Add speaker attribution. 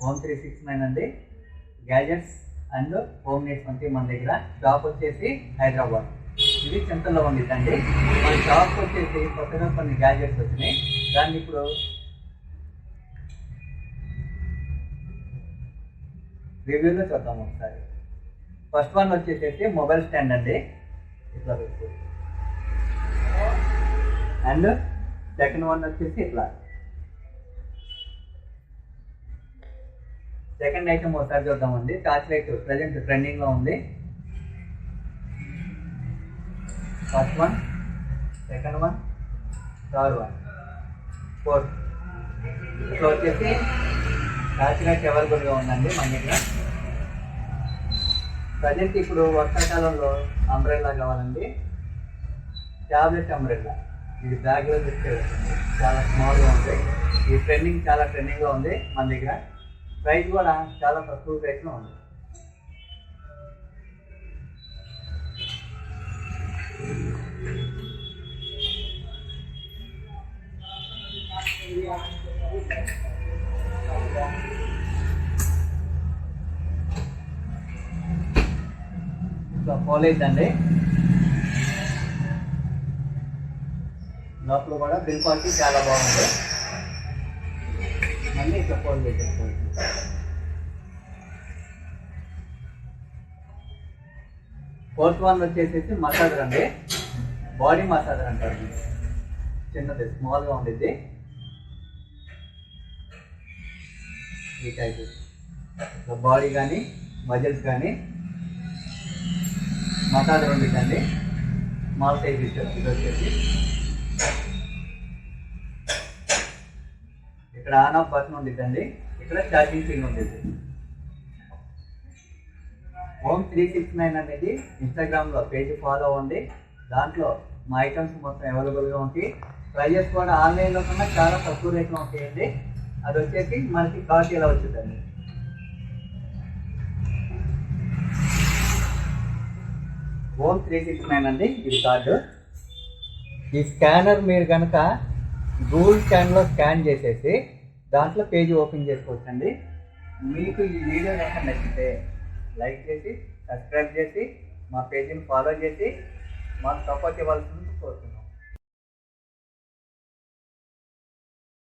Speaker 1: Home 369 అండి. Gadgets and home needs వంటి మన దగ్గర షాప్ వచ్చేసి హైదరాబాద్. ఇది చింతల్లో ఉండిద్దండి. మన షాప్ వచ్చేసి కొత్తగా కొన్ని గ్యాజెట్స్ వచ్చినాయి. దాన్ని ఇప్పుడు రివ్యూలో చూద్దాం ఒకసారి. ఫస్ట్ వన్ వచ్చేసేసి మొబైల్ స్టాండ్ అండి, ఇట్లా పెట్టుకో. అండ్ సెకండ్ వన్ వచ్చేసి ఇట్లా. సెకండ్ ఐటమ్ ఒకసారి చూద్దామండి. టార్చ్ లైట్ ప్రజెంట్ ట్రెండింగ్లో ఉంది. First one, second one, third one, fourth. ఇట్లా వచ్చేసి టార్చ్ లైట్ అవైలబుల్గా ఉందండి మన దగ్గర. ప్రజెంట్ ఇప్పుడు వర్షాకాలంలో అంబ్రెల్లా కావాలండి, ట్యాబ్లెట్ అంబ్రెల్లా. ఇది బ్యాగ్లో తెచ్చేస్తుంది, చాలా స్మాల్గా ఉంది. ఈ చాలా ట్రెండింగ్గా ఉంది మన దగ్గర. ప్రైస్ కూడా చాలా తక్కువ ప్రైస్లో ఉంది. ఇట్లా ఫోల్ అవుతుందండి. లోపల కూడా బిల్ క్వాలిటీ చాలా బాగుంది. మళ్ళీ ఇట్లా ఫోల్ చేసేసుకోవచ్చు. ఫోర్త్ వన్ వచ్చేసి మసాజర్ అండి, బాడీ మసాజర్ అంటారు. చిన్నది స్మాల్గా ఉండిద్ది. ఈ టైప్ బాడీ కానీ మజిల్స్ కానీ మసాజర్ ఉండిద్దండి. స్మాల్ సైజ్ ఇది వచ్చేసి. ఇక్కడ ఆన్ ఆఫ్ బటన్ ఉండిద్దండి. ఇక్కడ ఛార్జింగ్ పిన్ ఉండేది. హోమ్ 369 అనేది ఇన్స్టాగ్రామ్లో పేజ్ ఫాలో అవ్వండి. దాంట్లో మా ఐటమ్స్ మొత్తం అవైలబుల్గా ఉంటాయి. ప్రైజెస్ కూడా ఆన్లైన్లో కన్నా చాలా తక్కువ రేట్లో ఉంటాయండి. అది వచ్చేసి మనకి కాస్ట్ ఇలా వచ్చిందండి. హోమ్ 369 అండి ఇది కార్డు. ఈ స్కానర్ మీరు కనుక గూగుల్ స్కాన్లో స్కాన్ చేసేసి దాంట్లో పేజ్ ఓపెన్ చేసుకోవచ్చండి. మీకు ఈ వీడియో కనుక నచ్చితే లైక్ చేసి, సబ్స్క్రైబ్ చేసి, మా పేజీని ఫాలో చేసి మాకు సపోర్ట్ ఇవ్వాల్సింది కోరుతున్నాను.